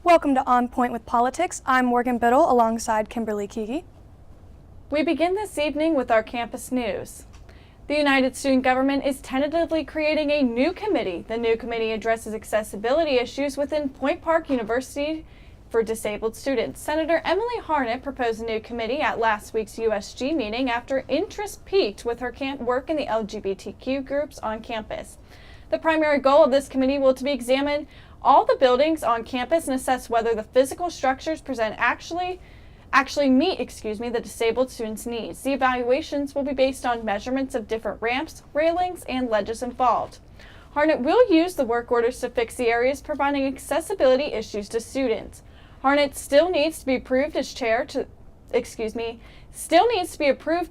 Welcome to On Point with Politics. I'm Morgan Biddle alongside Kimberly Keegi. We begin this evening with our campus news. The United Student Government is tentatively creating a new committee. The new committee addresses accessibility issues within Point Park University for disabled students. Senator Emily Harnett proposed a new committee at last week's USG meeting after interest peaked with her work in the LGBTQ groups on campus. The primary goal of this committee will be to examine all the buildings on campus and assess whether the physical structures present actually meet the disabled students' needs. The evaluations will be based on measurements of different ramps, railings, and ledges involved. Harnett will use the work orders to fix the areas providing accessibility issues to students. Harnett still needs to be approved to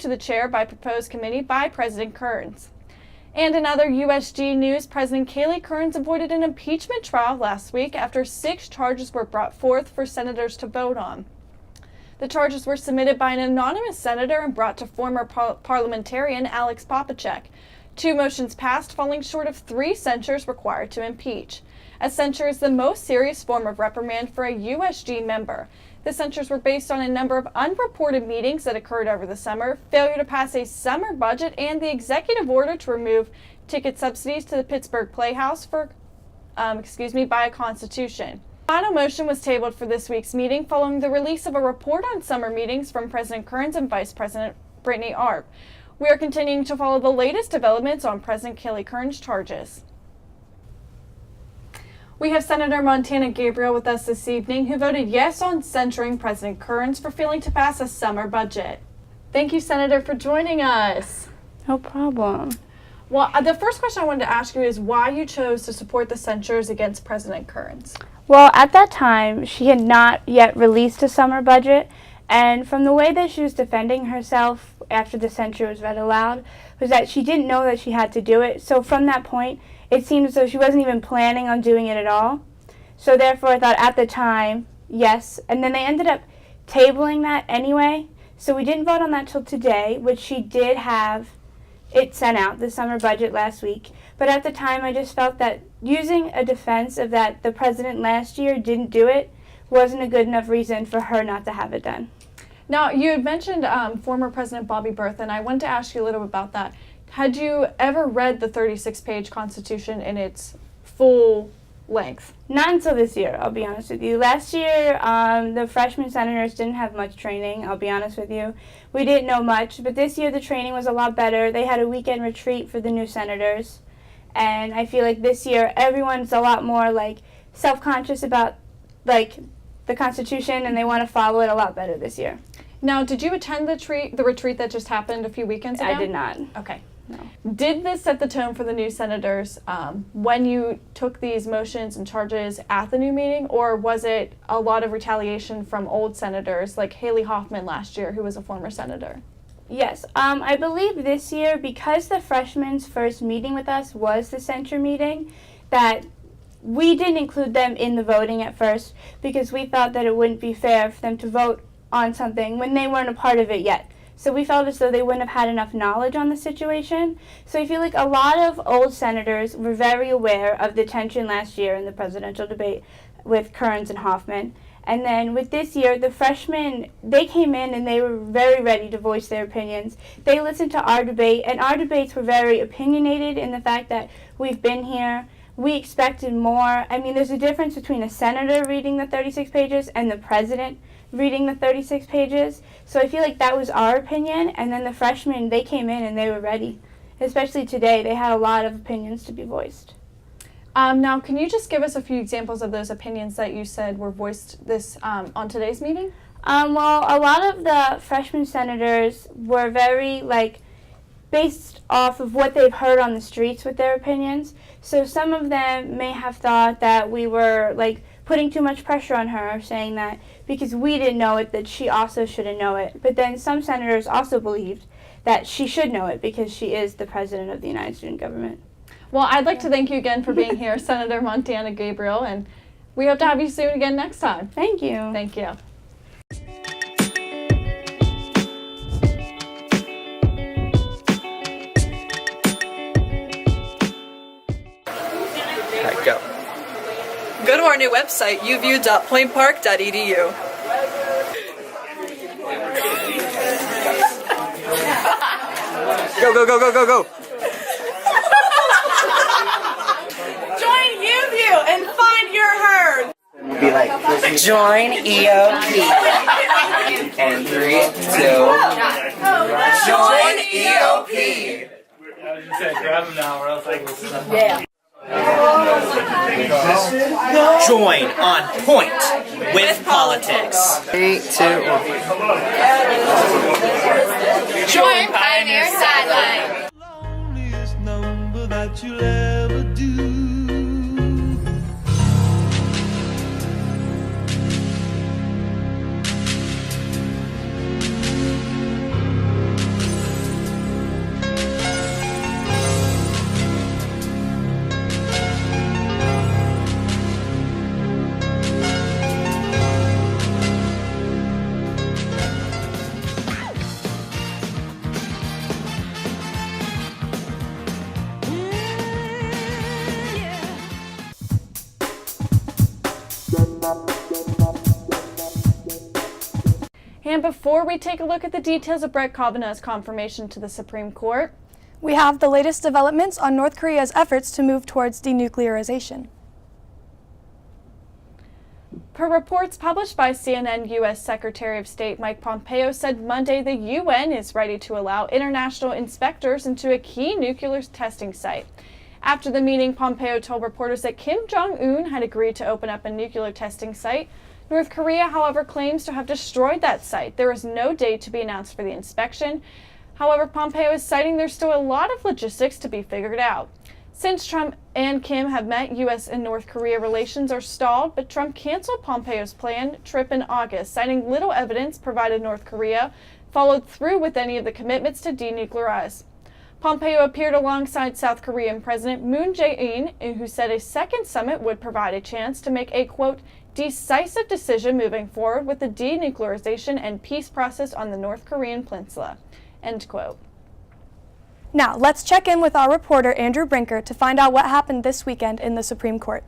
the chair by proposed committee by President Kearns. And in other USG news, President Kaylee Kearns avoided an impeachment trial last week after 6 charges were brought forth for senators to vote on. The charges were submitted by an anonymous senator and brought to former parliamentarian Alex Popacek. 2 motions passed, falling short of 3 censures required to impeach. A censure is the most serious form of reprimand for a USG member. The censures were based on a number of unreported meetings that occurred over the summer, failure to pass a summer budget, and the executive order to remove ticket subsidies to the Pittsburgh Playhouse by a constitution. The final motion was tabled for this week's meeting following the release of a report on summer meetings from President Kearns and Vice President Brittany Arp. We are continuing to follow the latest developments on President Kaylee Kearns' charges. We have Senator Montana Gabriel with us this evening, who voted yes on censuring President Kearns for failing to pass a summer budget. Thank you, Senator, for joining us. No problem. Well, the first question I wanted to ask you is why you chose to support the censures against President Kearns. Well, at that time, she had not yet released a summer budget, and from the way that she was defending herself after the censure was read aloud, was that she didn't know that she had to do it. So from that point, it seemed as though she wasn't even planning on doing it at all. So therefore, I thought at the time, yes. And then they ended up tabling that anyway. So we didn't vote on that till today, which she did have it sent out, the summer budget last week. But at the time, I just felt that using a defense of that the president last year didn't do it wasn't a good enough reason for her not to have it done. Now, you had mentioned former President Bobby Bertha, and I wanted to ask you a little bit about that. Had you ever read the 36-page Constitution in its full length? Not until this year, I'll be honest with you. Last year, the freshman senators didn't have much training, I'll be honest with you. We didn't know much, but this year the training was a lot better. They had a weekend retreat for the new senators, and I feel like this year everyone's a lot more self-conscious about the Constitution, and they want to follow it a lot better this year. Now, did you attend the retreat that just happened a few weekends ago? I did not. Okay. No. Did this set the tone for the new senators when you took these motions and charges at the new meeting, or was it a lot of retaliation from old senators like Haley Hoffman last year, who was a former senator? Yes. I believe this year, because the freshmen's first meeting with us was the censure meeting, that we didn't include them in the voting at first because we felt that it wouldn't be fair for them to vote on something when they weren't a part of it yet. So we felt as though they wouldn't have had enough knowledge on the situation. So I feel like a lot of old senators were very aware of the tension last year in the presidential debate with Kearns and Hoffman. And then with this year, the freshmen, they came in and they were very ready to voice their opinions. They listened to our debate, and our debates were very opinionated in the fact that we've been here. We expected more. I mean, there's a difference between a senator reading the 36 pages and the president reading the 36 pages. So I feel like that was our opinion, and then the freshmen, they came in and they were ready. Especially today, they had a lot of opinions to be voiced. Now, can you just give us a few examples of those opinions that you said were voiced on today's meeting? Well, a lot of the freshman senators were very, based off of what they've heard on the streets with their opinions. So some of them may have thought that we were, putting too much pressure on her, saying that because we didn't know it, that she also shouldn't know it. But then some senators also believed that she should know it because she is the president of the United Student Government. Well, I'd like to thank you again for being here, Senator Montana Gabriel, and we hope to have you soon again next time. Thank you. Thank you. Go. Go to our new website, uvu.plainpark.edu. Go, go, go, go, go, go! Join UView and find your herd. Be like, join EOP. And 3, 2, join EOP. I was just saying, grab them now, or else I will stop. Yeah. Join on point with politics. 3, 2, 1. Join Pioneer Sideline. Loneliest number that you'll ever do. And before we take a look at the details of Brett Kavanaugh's confirmation to the Supreme Court, We have the latest developments on North Korea's efforts to move towards denuclearization. per reports published by CNN, U.S. Secretary of State Mike Pompeo said Monday the UN is ready to allow international inspectors into a key nuclear testing site. After the meeting, Pompeo told reporters that Kim Jong-un had agreed to open up a nuclear testing site. North Korea, however, claims to have destroyed that site. There is no date to be announced for the inspection. However, Pompeo is citing there's still a lot of logistics to be figured out. Since Trump and Kim have met, U.S. and North Korea relations are stalled, but Trump canceled Pompeo's planned trip in August, citing little evidence provided North Korea followed through with any of the commitments to denuclearize. Pompeo appeared alongside South Korean President Moon Jae-in, who said a second summit would provide a chance to make a, quote, decisive decision moving forward with the denuclearization and peace process on the North Korean peninsula, end quote. Now, let's check in with our reporter Andrew Brinker to find out what happened this weekend in the Supreme Court.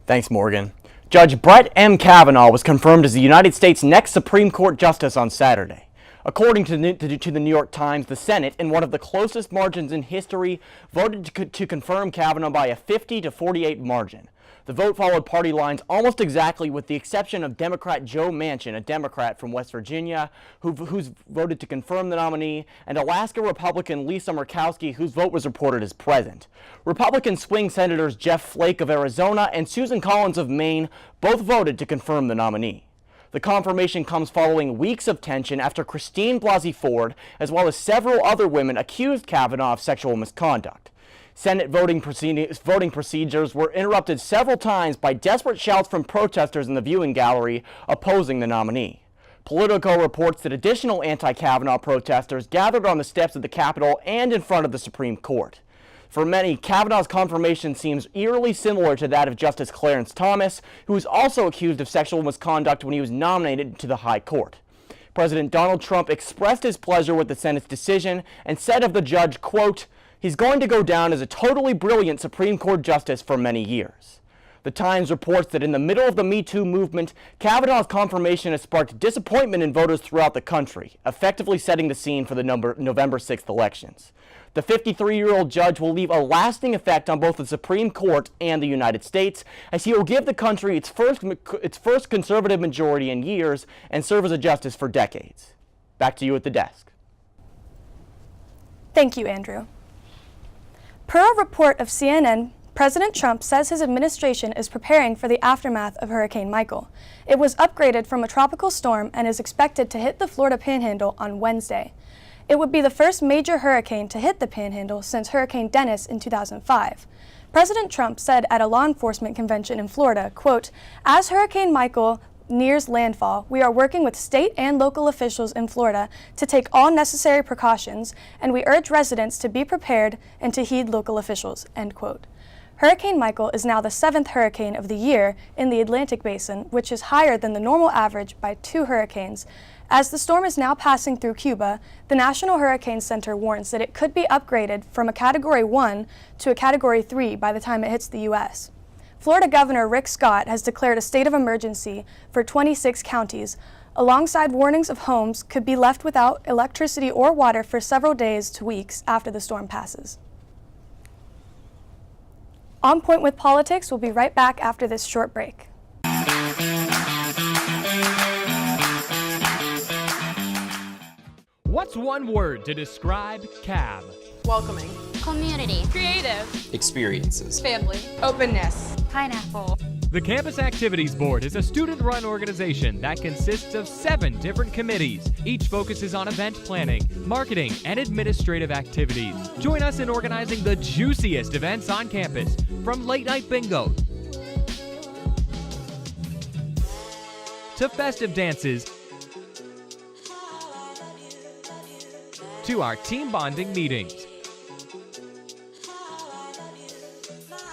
Thanks, Morgan. Judge Brett M. Kavanaugh was confirmed as the United States' next Supreme Court justice on Saturday. According to the New York Times, the Senate, in one of the closest margins in history, voted to confirm Kavanaugh by a 50-48 margin. The vote followed party lines almost exactly, with the exception of Democrat Joe Manchin, a Democrat from West Virginia, who's voted to confirm the nominee, and Alaska Republican Lisa Murkowski, whose vote was reported as present. Republican swing Senators Jeff Flake of Arizona and Susan Collins of Maine both voted to confirm the nominee. The confirmation comes following weeks of tension after Christine Blasey Ford, as well as several other women, accused Kavanaugh of sexual misconduct. Senate voting procedures were interrupted several times by desperate shouts from protesters in the viewing gallery opposing the nominee. Politico reports that additional anti-Kavanaugh protesters gathered on the steps of the Capitol and in front of the Supreme Court. For many, Kavanaugh's confirmation seems eerily similar to that of Justice Clarence Thomas, who was also accused of sexual misconduct when he was nominated to the High Court. President Donald Trump expressed his pleasure with the Senate's decision and said of the judge, quote, "He's going to go down as a totally brilliant Supreme Court justice for many years." The Times reports that in the middle of the Me Too movement, Kavanaugh's confirmation has sparked disappointment in voters throughout the country, effectively setting the scene for the November 6th elections. The 53-year-old judge will leave a lasting effect on both the Supreme Court and the United States, as he will give the country its first conservative majority in years and serve as a justice for decades. Back to you at the desk. Thank you, Andrew. Per a report of CNN, President Trump says his administration is preparing for the aftermath of Hurricane Michael. It was upgraded from a tropical storm and is expected to hit the Florida Panhandle on Wednesday. It would be the first major hurricane to hit the Panhandle since Hurricane Dennis in 2005. President Trump said at a law enforcement convention in Florida, quote, "As Hurricane Michael nears landfall, we are working with state and local officials in Florida to take all necessary precautions, and we urge residents to be prepared and to heed local officials," end quote. Hurricane Michael is now the 7th hurricane of the year in the Atlantic Basin, which is higher than the normal average by 2 hurricanes. As the storm is now passing through Cuba, the National Hurricane Center warns that it could be upgraded from a Category 1 to a Category 3 by the time it hits the U.S. Florida Governor Rick Scott has declared a state of emergency for 26 counties, alongside warnings of homes could be left without electricity or water for several days to weeks after the storm passes. On Point with Politics will be right back after this short break. What's one word to describe CAB? Welcoming. Community. Creative. Experiences. Family. Openness. Pineapple. The Campus Activities Board is a student-run organization that consists of 7 different committees. Each focuses on event planning, marketing, and administrative activities. Join us in organizing the juiciest events on campus, from late-night bingo to festive dances to our team bonding meetings.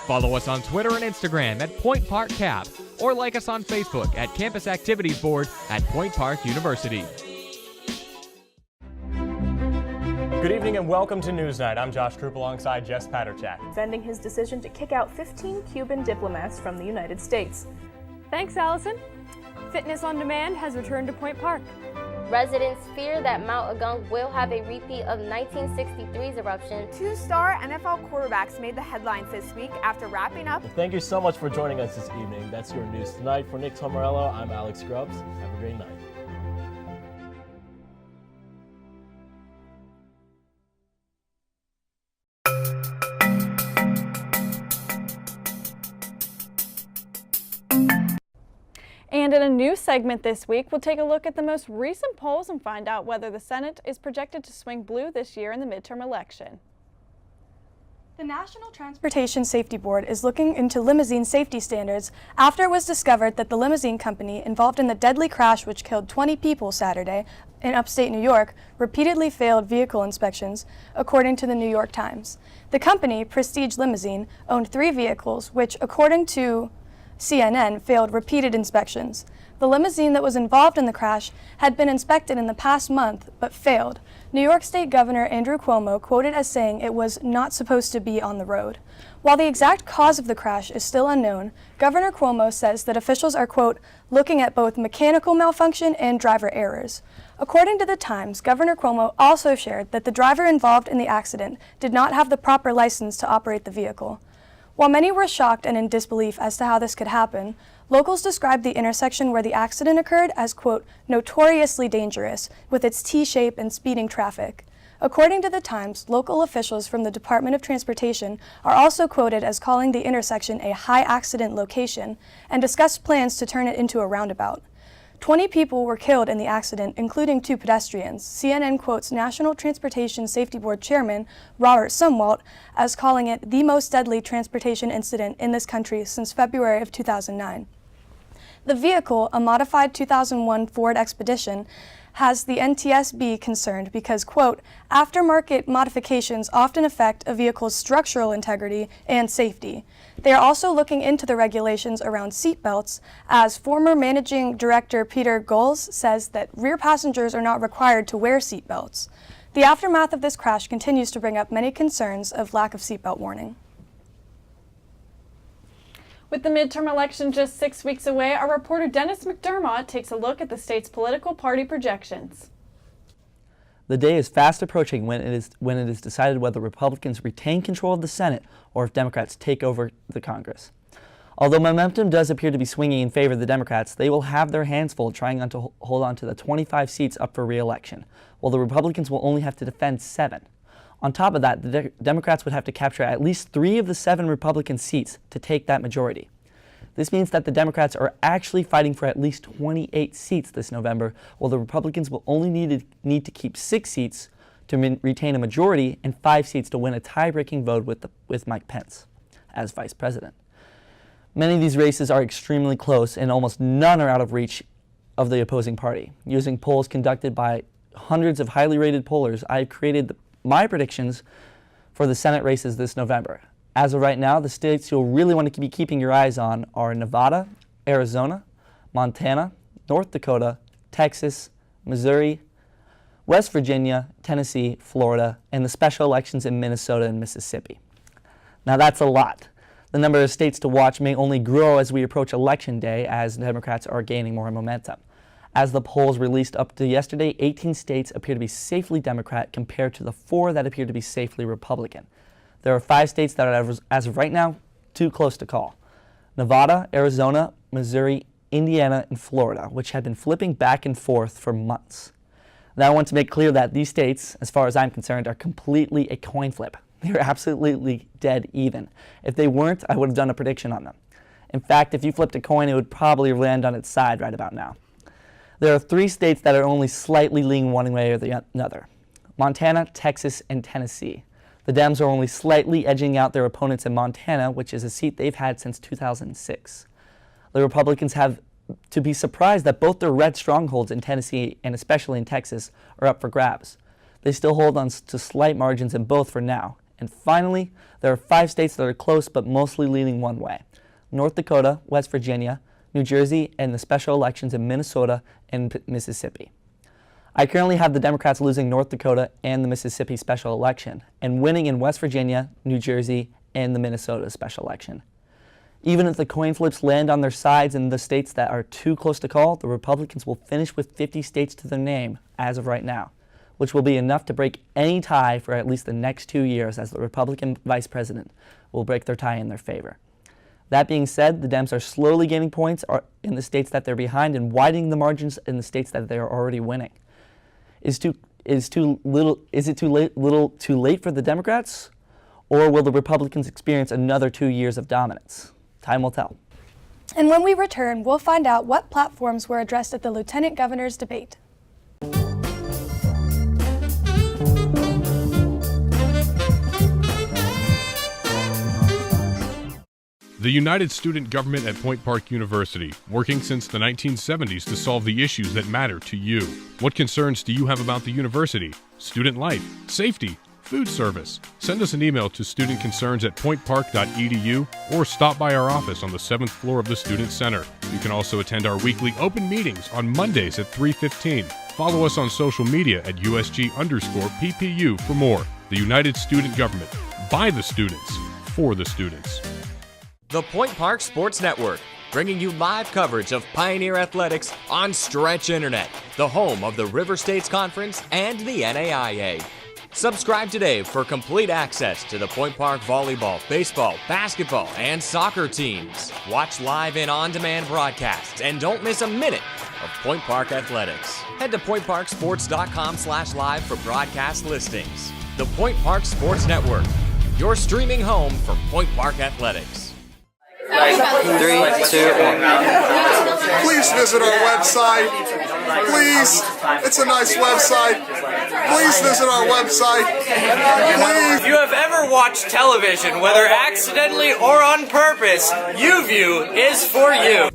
Follow us on Twitter and Instagram at Point Park Cap, or like us on Facebook at Campus Activities Board at Point Park University. Good evening and welcome to Newsnight. I'm Josh Krupp alongside Jess Paterchak. Defending his decision to kick out 15 Cuban diplomats from the United States. Thanks, Allison. Fitness on Demand has returned to Point Park. Residents fear that Mount Agung will have a repeat of 1963's eruption. 2-star NFL quarterbacks made the headlines this week after wrapping up. Thank you so much for joining us this evening. That's your news tonight. For Nick Tomarello, I'm Alex Grubbs. Have a great night. And in a new segment this week, we'll take a look at the most recent polls and find out whether the Senate is projected to swing blue this year in the midterm election. The National Transportation Safety Board is looking into limousine safety standards after it was discovered that the limousine company involved in the deadly crash which killed 20 people Saturday in upstate New York repeatedly failed vehicle inspections, according to the New York Times. The company, Prestige Limousine, owned 3 vehicles which, according to CNN, failed repeated inspections. The limousine that was involved in the crash had been inspected in the past month, but failed. New York State Governor Andrew Cuomo quoted as saying it was not supposed to be on the road. While the exact cause of the crash is still unknown, Governor Cuomo says that officials are, quote, looking at both mechanical malfunction and driver errors. According to the Times, Governor Cuomo also shared that the driver involved in the accident did not have the proper license to operate the vehicle. While many were shocked and in disbelief as to how this could happen, locals described the intersection where the accident occurred as, quote, notoriously dangerous, with its T-shape and speeding traffic. According to the Times, local officials from the Department of Transportation are also quoted as calling the intersection a high-accident location and discussed plans to turn it into a roundabout. 20 people were killed in the accident, including 2 pedestrians. CNN quotes National Transportation Safety Board Chairman Robert Sumwalt as calling it the most deadly transportation incident in this country since February of 2009. The vehicle, a modified 2001 Ford Expedition, has the NTSB concerned because, quote, aftermarket modifications often affect a vehicle's structural integrity and safety. They are also looking into the regulations around seatbelts, as former managing director Peter Goals says that rear passengers are not required to wear seatbelts. The aftermath of this crash continues to bring up many concerns of lack of seatbelt warning. With the midterm election just 6 weeks away, our reporter Dennis McDermott takes a look at the state's political party projections. The day is fast approaching when it is decided whether Republicans retain control of the Senate or if Democrats take over the Congress. Although momentum does appear to be swinging in favor of the Democrats, they will have their hands full trying to hold on to the 25 seats up for re-election, while the Republicans will only have to defend 7. On top of that, the Democrats would have to capture at least 3 of the 7 Republican seats to take that majority. This means that the Democrats are actually fighting for at least 28 seats this November, while the Republicans will only need to keep 6 seats to retain a majority and 5 seats to win a tie-breaking vote with Mike Pence as vice president. Many of these races are extremely close, and almost none are out of reach of the opposing party. Using polls conducted by hundreds of highly rated pollers, I've created my predictions for the Senate races this November. As of right now, the states you'll really want to be keeping your eyes on are Nevada, Arizona, Montana, North Dakota, Texas, Missouri, West Virginia, Tennessee, Florida, and the special elections in Minnesota and Mississippi. Now that's a lot. The number of states to watch may only grow as we approach Election Day, as Democrats are gaining more momentum. As the polls released up to yesterday, 18 states appear to be safely Democrat compared to the 4 that appear to be safely Republican. There are 5 states that are, as of right now, too close to call: Nevada, Arizona, Missouri, Indiana, and Florida, which have been flipping back and forth for months. Now I want to make clear that these states, as far as I'm concerned, are completely a coin flip. They're absolutely dead even. If they weren't, I would have done a prediction on them. In fact, if you flipped a coin, it would probably land on its side right about now. There are 3 states that are only slightly leaning one way or the other: Montana, Texas, and Tennessee. The Dems are only slightly edging out their opponents in Montana, which is a seat they've had since 2006. The Republicans have to be surprised that both their red strongholds in Tennessee and especially in Texas are up for grabs. They still hold on to slight margins in both for now. And finally, there are 5 states that are close but mostly leaning one way: North Dakota, West Virginia, New Jersey, and the special elections in Minnesota and Mississippi. I currently have the Democrats losing North Dakota and the Mississippi special election, and winning in West Virginia, New Jersey, and the Minnesota special election. Even if the coin flips land on their sides in the states that are too close to call, the Republicans will finish with 50 states to their name as of right now, which will be enough to break any tie for at least the next 2 years, as the Republican vice president will break their tie in their favor. That being said, the Dems are slowly gaining points in the states that they're behind and widening the margins in the states that they are already winning. Is it too late for the Democrats, or will the Republicans experience another 2 years of dominance? Time will tell. And when we return, we'll find out what platforms were addressed at the Lieutenant Governor's debate. The United Student Government at Point Park University, working since the 1970s to solve the issues that matter to you. What concerns do you have about the university? Student life, safety, food service? Send us an email to studentconcerns@pointpark.edu or stop by our office on the 7th floor of the Student Center. You can also attend our weekly open meetings on Mondays at 3:15. Follow us on social media at USG_PPU for more. The United Student Government, by the students, for the students. The Point Park Sports Network, bringing you live coverage of Pioneer Athletics on Stretch Internet, the home of the River States Conference and the NAIA. Subscribe today for complete access to the Point Park volleyball, baseball, basketball, and soccer teams. Watch live and on-demand broadcasts, and don't miss a minute of Point Park Athletics. Head to pointparksports.com/live for broadcast listings. The Point Park Sports Network, your streaming home for Point Park Athletics. 3, 2, 1. Please visit our website. Please, it's a nice website. Please visit our website. Please. If you have ever watched television, whether accidentally or on purpose, YouView is for you.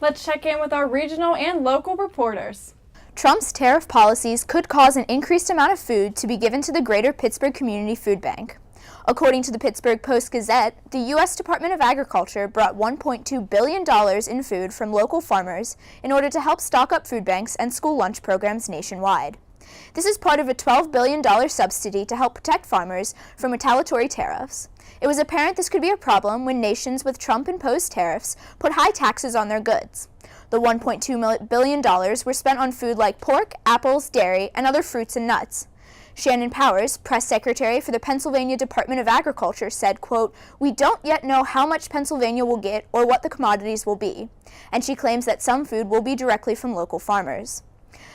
Let's check in with our regional and local reporters. Trump's tariff policies could cause an increased amount of food to be given to the Greater Pittsburgh Community Food Bank. According to the Pittsburgh Post-Gazette, the U.S. Department of Agriculture brought $1.2 billion in food from local farmers in order to help stock up food banks and school lunch programs nationwide. This is part of a $12 billion subsidy to help protect farmers from retaliatory tariffs. It was apparent this could be a problem when nations with Trump-imposed tariffs put high taxes on their goods. The $1.2 billion were spent on food like pork, apples, dairy, and other fruits and nuts. Shannon Powers, press secretary for the Pennsylvania Department of Agriculture, said, quote, "We don't yet know how much Pennsylvania will get or what the commodities will be," and she claims that some food will be directly from local farmers.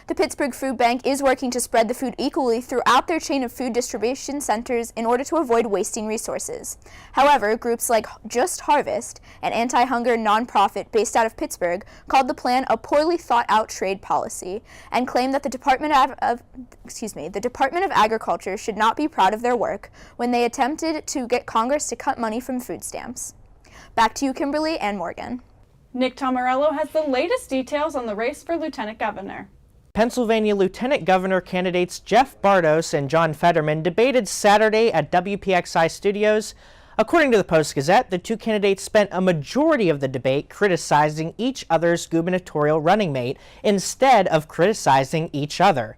The Pittsburgh Food Bank is working to spread the food equally throughout their chain of food distribution centers in order to avoid wasting resources. However, groups like Just Harvest, an anti-hunger nonprofit based out of Pittsburgh, called the plan a poorly thought-out trade policy and claimed that the Department of Agriculture should not be proud of their work when they attempted to get Congress to cut money from food stamps. Back to you, Kimberly and Morgan. Nick Tomarello has the latest details on the race for Lieutenant Governor. Pennsylvania Lieutenant Governor candidates Jeff Bardos and John Fetterman debated Saturday at WPXI Studios. According to the Post-Gazette, the two candidates spent a majority of the debate criticizing each other's gubernatorial running mate instead of criticizing each other.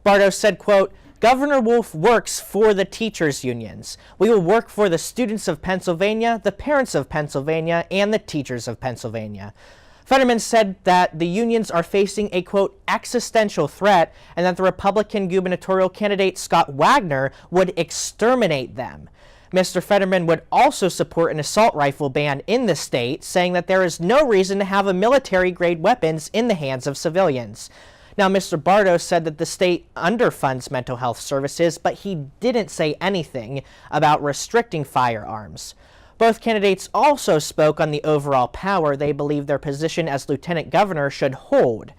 Bardos said, quote, Governor Wolf works for the teachers' unions. We will work for the students of Pennsylvania, the parents of Pennsylvania, and the teachers of Pennsylvania. Fetterman said that the unions are facing a, quote, existential threat, and that the Republican gubernatorial candidate Scott Wagner would exterminate them. Mr. Fetterman would also support an assault rifle ban in the state, saying that there is no reason to have a military-grade weapons in the hands of civilians. Now, Mr. Bartos said that the state underfunds mental health services, but he didn't say anything about restricting firearms. Both candidates also spoke on the overall power they believe their position as lieutenant governor should hold.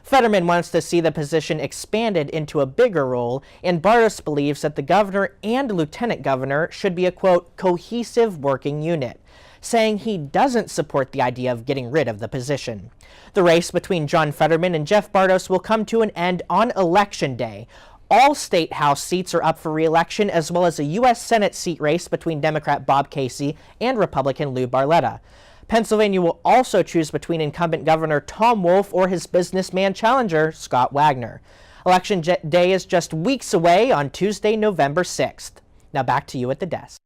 Fetterman wants to see the position expanded into a bigger role, and Bartos believes that the governor and lieutenant governor should be a, quote, cohesive working unit, saying he doesn't support the idea of getting rid of the position. The race between John Fetterman and Jeff Bartos will come to an end on Election Day. All state house seats are up for re-election, as well as a U.S. Senate seat race between Democrat Bob Casey and Republican Lou Barletta. Pennsylvania will also choose between incumbent Governor Tom Wolf or his businessman challenger, Scott Wagner. Election Day is just weeks away on Tuesday, November 6th. Now back to you at the desk.